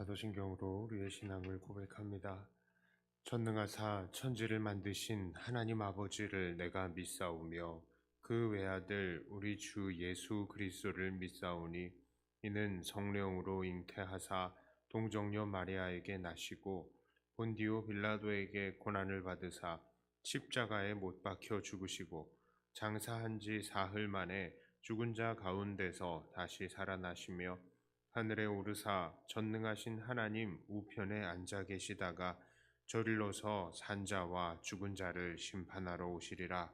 사도신경으로 우리의 신앙을 고백합니다. 전능하사 천지를 만드신 하나님 아버지를 내가 믿사오며 그 외아들 우리 주 예수 그리스도를 믿사오니 이는 성령으로 잉태하사 동정녀 마리아에게 나시고 본디오 빌라도에게 고난을 받으사 십자가에 못 박혀 죽으시고 장사한 지 사흘 만에 죽은 자 가운데서 다시 살아나시며 하늘에 오르사 전능하신 하나님 우편에 앉아 계시다가 저리로서 산자와 죽은 자를 심판하러 오시리라.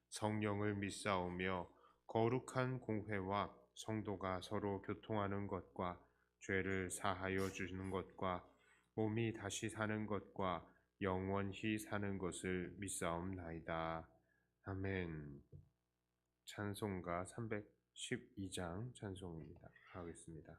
성령을 믿사오며 거룩한 공회와 성도가 서로 교통하는 것과 죄를 사하여 주시는 것과 몸이 다시 사는 것과 영원히 사는 것을 믿사옵나이다. 아멘. 찬송가 312장 찬송입니다. 하겠습니다.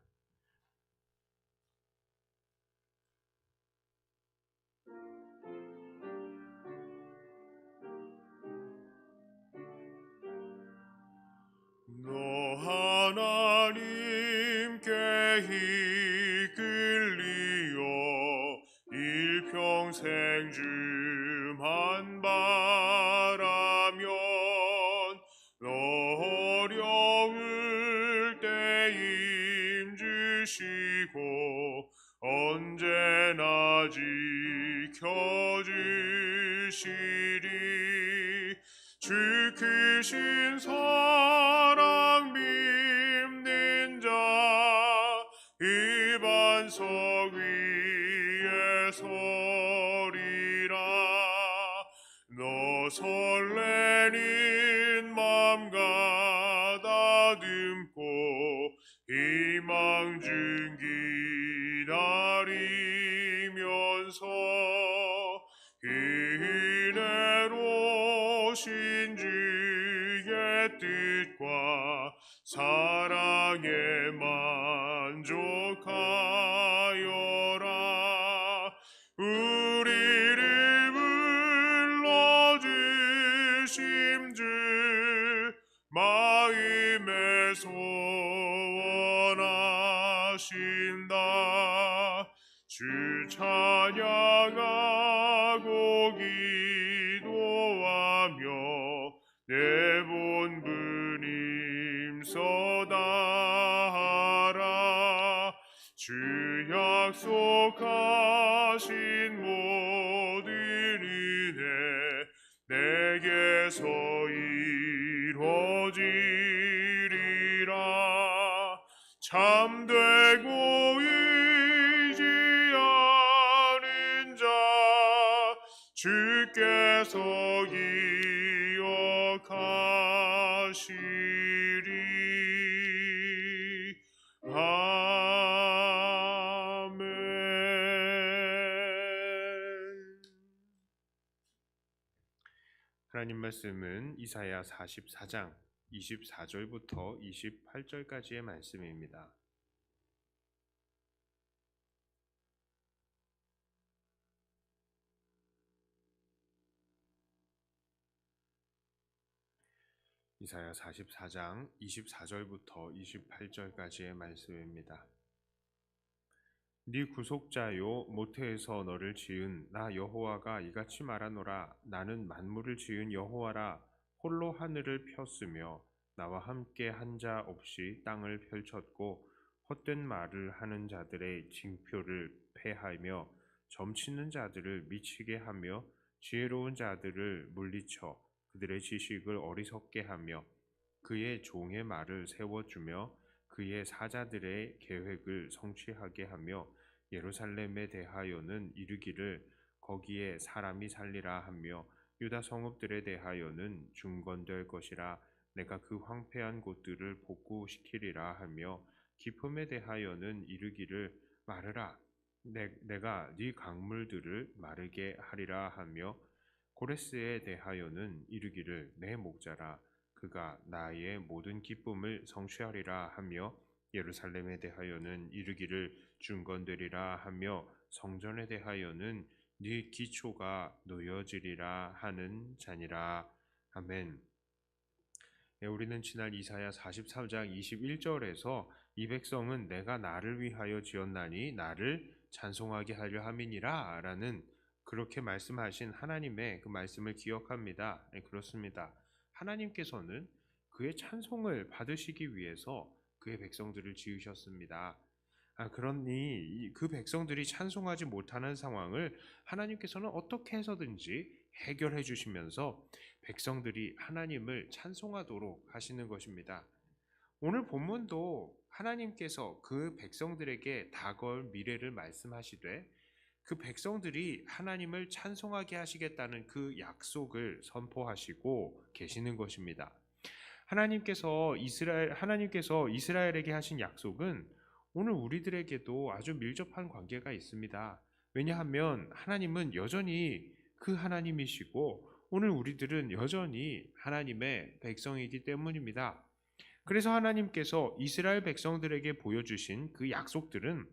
너 하나님께 이끌리어 일평생 줌한 바라면 너 어려울 때 힘주시고 언제나 지켜주시리. 주 크신 사랑 믿는 자 이 반석 위에 서리라. 너 설레는 맘 가다듬고 희망 중 기다리면서 은혜로 신주의 뜻과 사랑에 만족하여라. 우리를 불러주심 주 마음에 소원하신다. 주 찬양하고 기도하며 내 본분 힘써다하라. 주 약속하신 모든 은혜 내게서 이루어지리라. 참되고 의지하는 자 주께서 기억하시리. 아멘. 하나님 말씀은 이사야 44장 24절부터 28절까지의 말씀입니다. 이사야 44장 24절부터 28절까지의 말씀입니다. 네 구속자요 모태에서 너를 지은 나 여호와가 이같이 말하노라. 나는 만물을 지은 여호와라. 홀로 하늘을 폈으며 나와 함께 한 자 없이 땅을 펼쳤고 헛된 말을 하는 자들의 징표를 패하며 점치는 자들을 미치게 하며 지혜로운 자들을 물리쳐 그들의 지식을 어리석게 하며 그의 종의 말을 세워주며 그의 사자들의 계획을 성취하게 하며 예루살렘에 대하여는 이르기를 거기에 사람이 살리라 하며 유다 성읍들에 대하여는 중건될 것이라. 내가 그 황폐한 곳들을 복구시키리라 하며 기품에 대하여는 이르기를 마르라. 내가 네 강물들을 마르게 하리라 하며 고레스에 대하여는 이르기를 내 목자라. 그가 나의 모든 기쁨을 성취하리라 하며 예루살렘에 대하여는 이르기를 중건되리라 하며 성전에 대하여는 네 기초가 놓여지리라 하는 자니라. 아멘. 우리는 지난 이사야 43장 21절에서 이 백성은 내가 나를 위하여 지었나니 나를 찬송하게 하려 함이니라 라는 그렇게 말씀하신 하나님의 그 말씀을 기억합니다. 그렇습니다. 하나님께서는 그의 찬송을 받으시기 위해서 그의 백성들을 지으셨습니다. 그러니 그 백성들이 찬송하지 못하는 상황을 하나님께서는 어떻게 해서든지 해결해 주시면서 백성들이 하나님을 찬송하도록 하시는 것입니다. 오늘 본문도 하나님께서 그 백성들에게 다가올 미래를 말씀하시되 그 백성들이 하나님을 찬송하게 하시겠다는 그 약속을 선포하시고 계시는 것입니다. 하나님께서 이스라엘에게 하신 약속은 오늘 우리들에게도 아주 밀접한 관계가 있습니다. 왜냐하면 하나님은 여전히 그 하나님이시고 오늘 우리들은 여전히 하나님의 백성이기 때문입니다. 그래서 하나님께서 이스라엘 백성들에게 보여주신 그 약속들은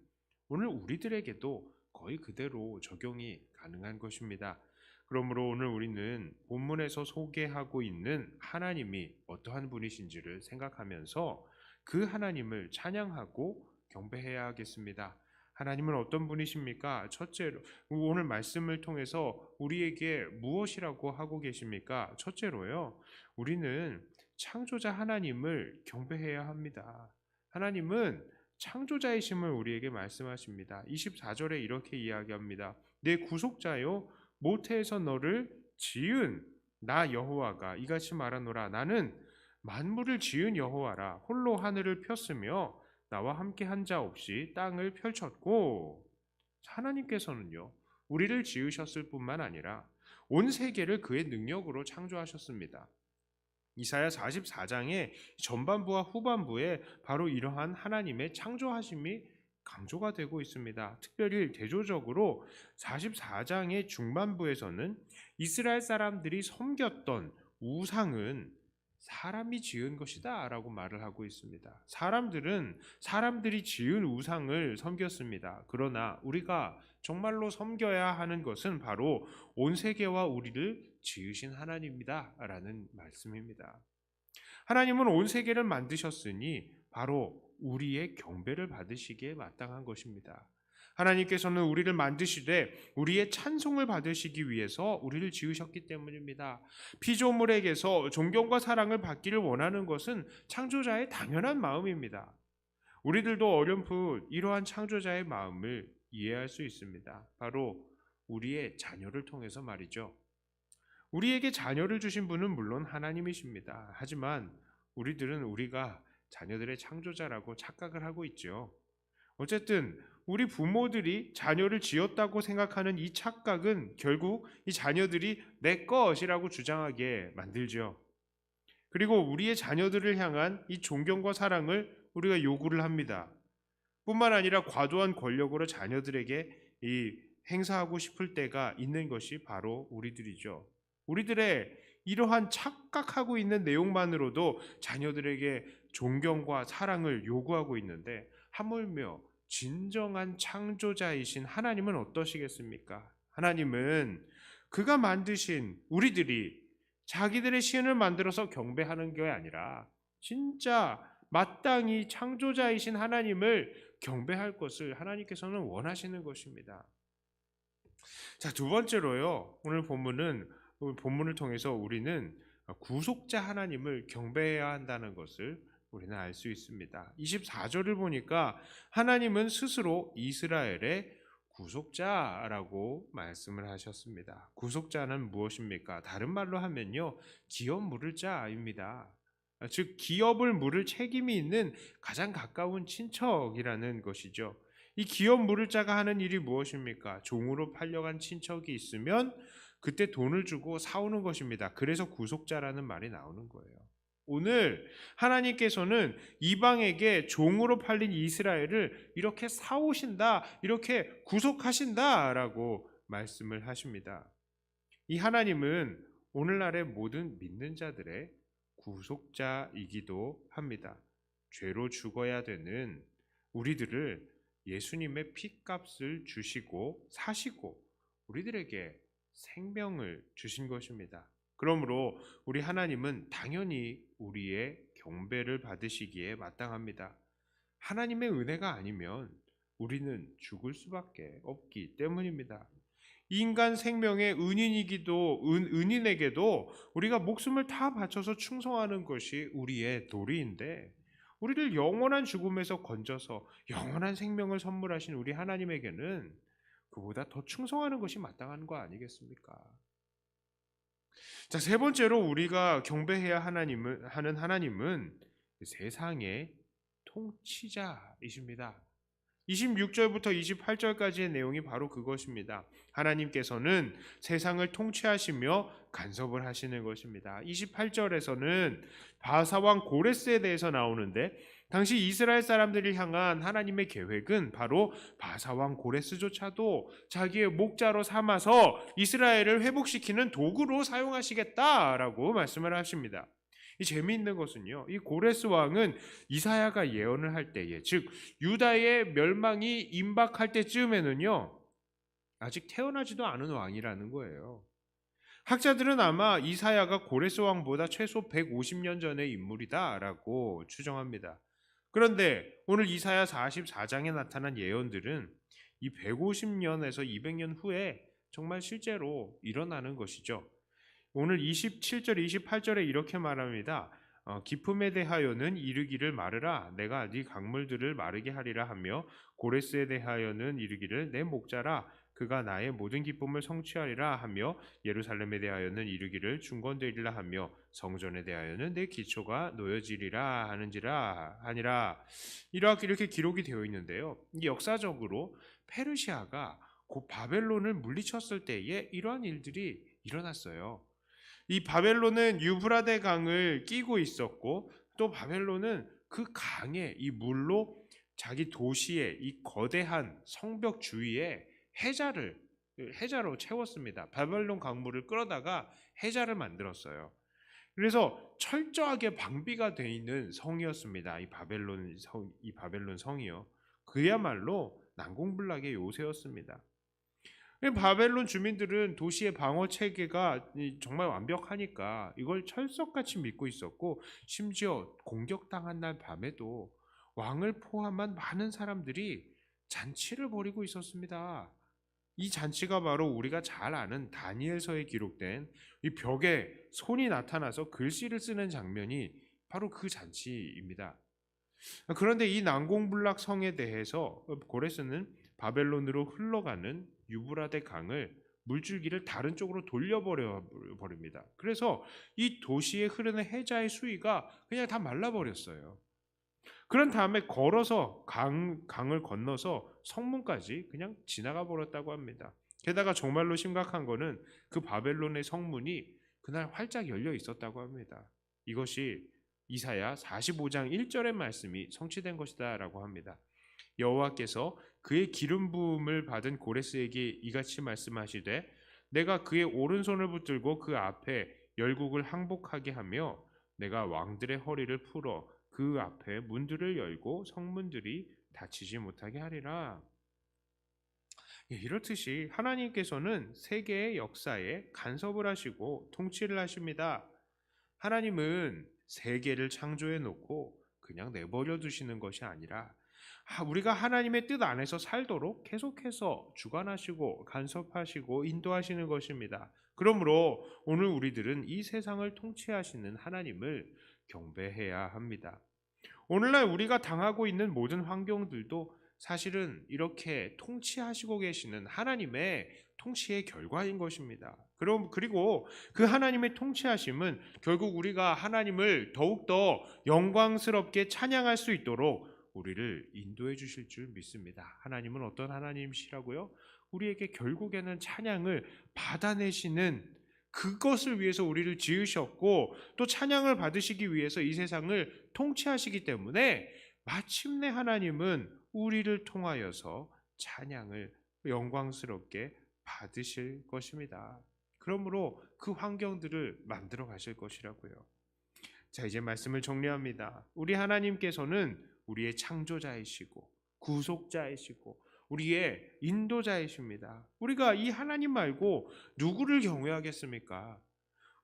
오늘 우리들에게도 거의 그대로 적용이 가능한 것입니다. 그러므로 오늘 우리는 본문에서 소개하고 있는 하나님이 어떠한 분이신지를 생각하면서 그 하나님을 찬양하고 경배해야 하겠습니다. 하나님은 어떤 분이십니까? 첫째로 오늘 말씀을 통해서 우리에게 무엇이라고 하고 계십니까? 첫째로요. 우리는 창조자 하나님을 경배해야 합니다. 하나님은 창조자이심을 우리에게 말씀하십니다. 24절에 이렇게 이야기합니다. 내 구속자요 모태에서 너를 지은 나 여호와가 이같이 말하노라. 나는 만물을 지은 여호와라. 홀로 하늘을 폈으며 나와 함께 한 자 없이 땅을 펼쳤고. 하나님께서는요 우리를 지으셨을 뿐만 아니라 온 세계를 그의 능력으로 창조하셨습니다. 이사야 44장의 전반부와 후반부에 바로 이러한 하나님의 창조하심이 강조가 되고 있습니다. 특별히 대조적으로 44장의 중반부에서는 이스라엘 사람들이 섬겼던 우상은 사람이 지은 것이다 라고 말을 하고 있습니다. 사람들이 지은 우상을 섬겼습니다. 그러나 우리가 정말로 섬겨야 하는 것은 바로 온 세계와 우리를 지으신 하나님이다 라는 말씀입니다. 하나님은 온 세계를 만드셨으니 바로 우리의 경배를 받으시기에 마땅한 것입니다. 하나님께서는 우리를 만드시되 우리의 찬송을 받으시기 위해서 우리를 지으셨기 때문입니다. 피조물에게서 존경과 사랑을 받기를 원하는 것은 창조자의 당연한 마음입니다. 우리들도 어렴풋 이러한 창조자의 마음을 이해할 수 있습니다. 바로 우리의 자녀를 통해서 말이죠. 우리에게 자녀를 주신 분은 물론 하나님이십니다. 하지만 우리들은 우리가 자녀들의 창조자라고 착각을 하고 있죠. 어쨌든 우리 부모들이 자녀를 지었다고 생각하는 이 착각은 결국 이 자녀들이 내 것이라고 주장하게 만들죠. 그리고 우리의 자녀들을 향한 이 존경과 사랑을 우리가 요구를 합니다. 뿐만 아니라 과도한 권력으로 자녀들에게 이 행사하고 싶을 때가 있는 것이 바로 우리들이죠. 우리들의 이러한 착각하고 있는 내용만으로도 자녀들에게 존경과 사랑을 요구하고 있는데 하물며 진정한 창조자이신 하나님은 어떠시겠습니까? 하나님은 그가 만드신 우리들이 자기들의 신을 만들어서 경배하는 게 아니라 진짜 마땅히 창조자이신 하나님을 경배할 것을 하나님께서는 원하시는 것입니다. 자, 두 번째로요. 오늘 본문을 통해서 우리는 구속자 하나님을 경배해야 한다는 것을 우리는 알 수 있습니다. 24절을 보니까 하나님은 스스로 이스라엘의 구속자라고 말씀을 하셨습니다. 구속자는 무엇입니까? 다른 말로 하면요, 기업 물을 자입니다. 즉 기업을 물을 책임이 있는 가장 가까운 친척이라는 것이죠. 이 기업 물을 자가 하는 일이 무엇입니까? 종으로 팔려간 친척이 있으면 그때 돈을 주고 사오는 것입니다. 그래서 구속자라는 말이 나오는 거예요. 오늘 하나님께서는 이방에게 종으로 팔린 이스라엘을 이렇게 사오신다, 이렇게 구속하신다라고 말씀을 하십니다. 이 하나님은 오늘날의 모든 믿는 자들의 구속자이기도 합니다. 죄로 죽어야 되는 우리들을 예수님의 피값을 주시고 사시고 우리들에게 생명을 주신 것입니다. 그러므로 우리 하나님은 당연히 우리의 경배를 받으시기에 마땅합니다. 하나님의 은혜가 아니면 우리는 죽을 수밖에 없기 때문입니다. 인간 생명의 은인에게도 우리가 목숨을 다 바쳐서 충성하는 것이 우리의 도리인데, 우리를 영원한 죽음에서 건져서 영원한 생명을 선물하신 우리 하나님에게는 그보다 더 충성하는 것이 마땅한 거 아니겠습니까? 자, 세 번째로 우리가 경배해야 하는 하나님은 세상의 통치자이십니다. 26절부터 28절까지의 내용이 바로 그것입니다. 하나님께서는 세상을 통치하시며 간섭을 하시는 것입니다. 28절에서는 바사왕 고레스에 대해서 나오는데, 당시 이스라엘 사람들을 향한 하나님의 계획은 바로 바사왕 고레스조차도 자기의 목자로 삼아서 이스라엘을 회복시키는 도구로 사용하시겠다라고 말씀을 하십니다. 이 재미있는 것은요, 이 고레스 왕은 이사야가 예언을 할 때에, 즉 유다의 멸망이 임박할 때쯤에는요 아직 태어나지도 않은 왕이라는 거예요. 학자들은 아마 이사야가 고레스 왕보다 최소 150년 전의 인물이다라고 추정합니다. 그런데 오늘 이사야 44장에 나타난 예언들은 이 150년에서 200년 후에 정말 실제로 일어나는 것이죠. 오늘 27절, 28절에 이렇게 말합니다. 기품에 대하여는 이르기를 마르라, 내가 네 강물들을 마르게 하리라 하며, 고레스에 대하여는 이르기를 내 목자라, 그가 나의 모든 기쁨을 성취하리라 하며, 예루살렘에 대하여는 이르기를 중건되리라 하며, 성전에 대하여는 내 기초가 놓여지리라 하니라. 이렇게 기록이 되어 있는데요. 이 역사적으로 페르시아가 곧 바벨론을 물리쳤을 때에 이러한 일들이 일어났어요. 이 바벨론은 유브라데 강을 끼고 있었고, 또 바벨론은 그 강의 이 물로 자기 도시의 이 거대한 성벽 주위에 해자로 채웠습니다. 바벨론 강물을 끌어다가 해자를 만들었어요. 그래서 철저하게 방비가 되어 있는 성이었습니다. 이 바벨론 성이요. 그야말로 난공불락의 요새였습니다. 바벨론 주민들은 도시의 방어 체계가 정말 완벽하니까 이걸 철석같이 믿고 있었고, 심지어 공격당한 날 밤에도 왕을 포함한 많은 사람들이 잔치를 벌이고 있었습니다. 이 잔치가 바로 우리가 잘 아는 다니엘서에 기록된 이 벽에 손이 나타나서 글씨를 쓰는 장면이 바로 그 잔치입니다. 그런데 이 난공불락 성에 대해서 고레스는 바벨론으로 흘러가는 유브라데 강을 물줄기를 다른 쪽으로 돌려버립니다. 그래서 이 도시에 흐르는 해자의 수위가 그냥 다 말라버렸어요. 그런 다음에 걸어서 강을 건너서 성문까지 그냥 지나가 버렸다고 합니다. 게다가 정말로 심각한 거는 그 바벨론의 성문이 그날 활짝 열려 있었다고 합니다. 이것이 이사야 45장 1절의 말씀이 성취된 것이다 라고 합니다. 여호와께서 그의 기름 부음을 받은 고레스에게 이같이 말씀하시되, 내가 그의 오른손을 붙들고 그 앞에 열국을 항복하게 하며, 내가 왕들의 허리를 풀어 그 앞에 문들을 열고 성문들이 닫히지 못하게 하리라. 이렇듯이 하나님께서는 세계의 역사에 간섭을 하시고 통치를 하십니다. 하나님은 세계를 창조해 놓고 그냥 내버려 두시는 것이 아니라 우리가 하나님의 뜻 안에서 살도록 계속해서 주관하시고 간섭하시고 인도하시는 것입니다. 그러므로 오늘 우리들은 이 세상을 통치하시는 하나님을 경배해야 합니다. 오늘날 우리가 당하고 있는 모든 환경들도 사실은 이렇게 통치하시고 계시는 하나님의 통치의 결과인 것입니다. 그리고 그 하나님의 통치하심은 결국 우리가 하나님을 더욱더 영광스럽게 찬양할 수 있도록 우리를 인도해 주실 줄 믿습니다. 하나님은 어떤 하나님이시라고요? 우리에게 결국에는 찬양을 받아내시는, 그것을 위해서 우리를 지으셨고 또 찬양을 받으시기 위해서 이 세상을 통치하시기 때문에 마침내 하나님은 우리를 통하여서 찬양을 영광스럽게 받으실 것입니다. 그러므로 그 환경들을 만들어 가실 것이라고요. 자, 이제 말씀을 정리합니다. 우리 하나님께서는 우리의 창조자이시고 구속자이시고 우리의 인도자이십니다. 우리가 이 하나님 말고 누구를 경외하겠습니까?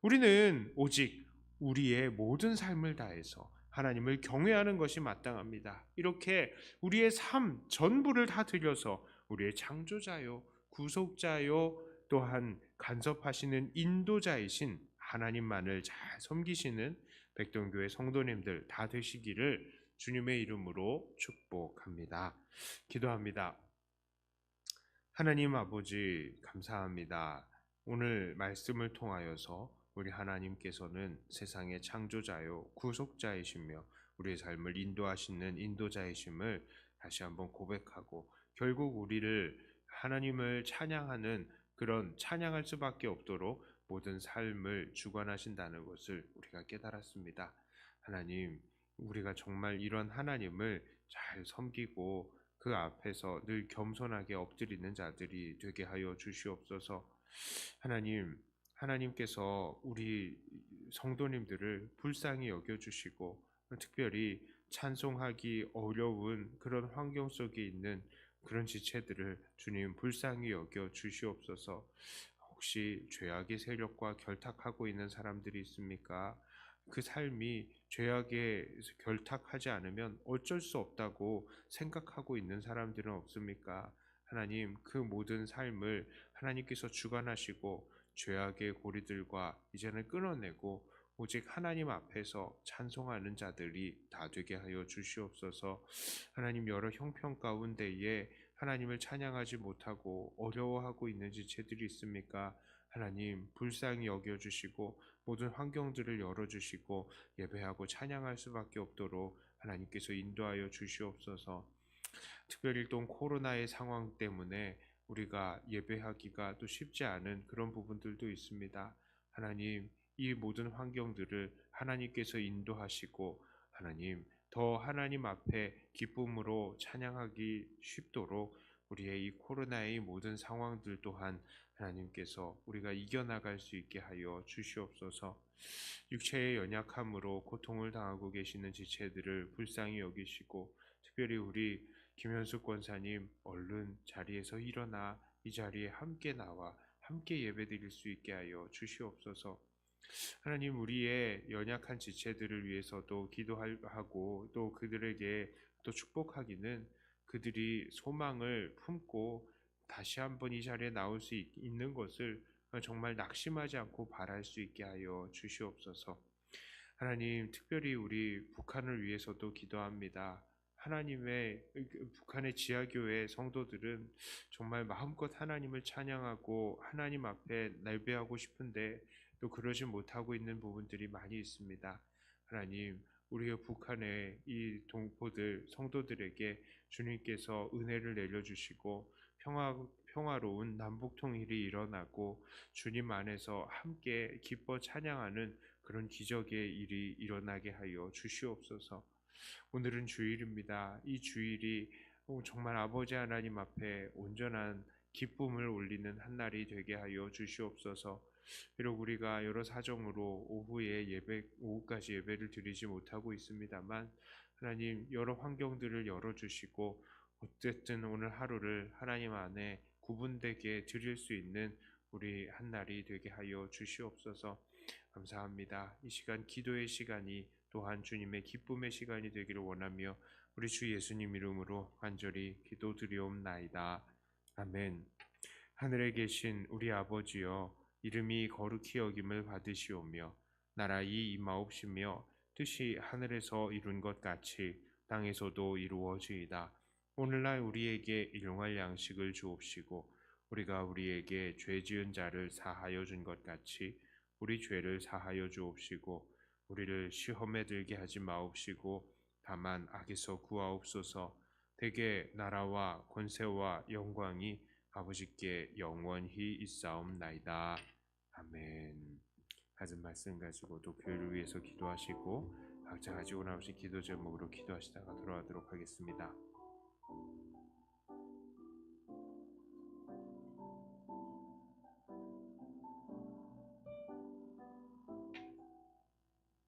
우리는 오직 우리의 모든 삶을 다해서 하나님을 경외하는 것이 마땅합니다. 이렇게 우리의 삶 전부를 다 드려서 우리의 창조자요, 구속자요, 또한 간섭하시는 인도자이신 하나님만을 잘 섬기시는 백동교회 성도님들 다 되시기를 주님의 이름으로 축복합니다. 기도합니다. 하나님 아버지 감사합니다. 오늘 말씀을 통하여서 우리 하나님께서는 세상의 창조자요 구속자이시며 우리의 삶을 인도하시는 인도자이심을 다시 한번 고백하고, 결국 우리를 하나님을 찬양하는 그런 찬양할 수밖에 없도록 모든 삶을 주관하신다는 것을 우리가 깨달았습니다. 하나님, 우리가 정말 이런 하나님을 잘 섬기고 그 앞에서 늘 겸손하게 엎드리는 자들이 되게 하여 주시옵소서. 하나님, 하나님께서 우리 성도님들을 불쌍히 여겨주시고, 특별히 찬송하기 어려운 그런 환경 속에 있는 그런 지체들을 주님 불쌍히 여겨 주시옵소서. 혹시 죄악의 세력과 결탁하고 있는 사람들이 있습니까? 그 삶이 죄악에 결탁하지 않으면 어쩔 수 없다고 생각하고 있는 사람들은 없습니까? 하나님, 그 모든 삶을 하나님께서 주관하시고 죄악의 고리들과 이제는 끊어내고 오직 하나님 앞에서 찬송하는 자들이 다 되게 하여 주시옵소서. 하나님, 여러 형편 가운데에 하나님을 찬양하지 못하고 어려워하고 있는 지체들이 있습니까? 하나님, 불쌍히 여겨주시고 모든 환경들을 열어주시고 예배하고 찬양할 수밖에 없도록 하나님께서 인도하여 주시옵소서. 특별히 또 코로나의 상황 때문에 우리가 예배하기가 또 쉽지 않은 그런 부분들도 있습니다. 하나님, 이 모든 환경들을 하나님께서 인도하시고 하나님, 더 하나님 앞에 기쁨으로 찬양하기 쉽도록 우리의 이 코로나의 모든 상황들 또한 하나님께서 우리가 이겨나갈 수 있게 하여 주시옵소서. 육체의 연약함으로 고통을 당하고 계시는 지체들을 불쌍히 여기시고, 특별히 우리 김현숙 권사님 얼른 자리에서 일어나 이 자리에 함께 나와 함께 예배드릴 수 있게 하여 주시옵소서. 하나님, 우리의 연약한 지체들을 위해서도 기도하고 또 그들에게 또 축복하기는 그들이 소망을 품고 다시 한번 이 자리에 나올 수 있는 것을 정말 낙심하지 않고 바랄 수 있게 하여 주시옵소서. 하나님, 특별히 우리 북한을 위해서도 기도합니다. 하나님의 북한의 지하교회 성도들은 정말 마음껏 하나님을 찬양하고 하나님 앞에 날배하고 싶은데 또 그러지 못하고 있는 부분들이 많이 있습니다. 하나님, 우리의 북한의 이 동포들 성도들에게 주님께서 은혜를 내려주시고 평화로운 남북 통일이 일어나고 주님 안에서 함께 기뻐 찬양하는 그런 기적의 일이 일어나게 하여 주시옵소서. 오늘은 주일입니다. 이 주일이 정말 아버지 하나님 앞에 온전한 기쁨을 올리는 한 날이 되게 하여 주시옵소서. 비록 우리가 여러 사정으로 오후까지 예배를 드리지 못하고 있습니다만, 하나님 여러 환경들을 열어주시고 어쨌든 오늘 하루를 하나님 안에 구분되게 드릴 수 있는 우리 한 날이 되게 하여 주시옵소서. 감사합니다. 이 시간 기도의 시간이 또한 주님의 기쁨의 시간이 되기를 원하며 우리 주 예수님 이름으로 간절히 기도드리옵나이다. 아멘. 하늘에 계신 우리 아버지여, 이름이 거룩히 여김을 받으시오며 나라의 임하옵시며 뜻이 하늘에서 이룬 것 같이 땅에서도 이루어지이다. 오늘날 우리에게 일용할 양식을 주옵시고 우리가 우리에게 죄 지은 자를 사하여 준 것 같이 우리 죄를 사하여 주옵시고 우리를 시험에 들게 하지 마옵시고 다만 악에서 구하옵소서. 대개 나라와 권세와 영광이 아버지께 영원히 있사옵나이다. 아멘. 가진 말씀 가지고 또 교회를 위해서 기도하시고 각자 가지고 나오신 기도 제목으로 기도하시다가 돌아가도록 하겠습니다.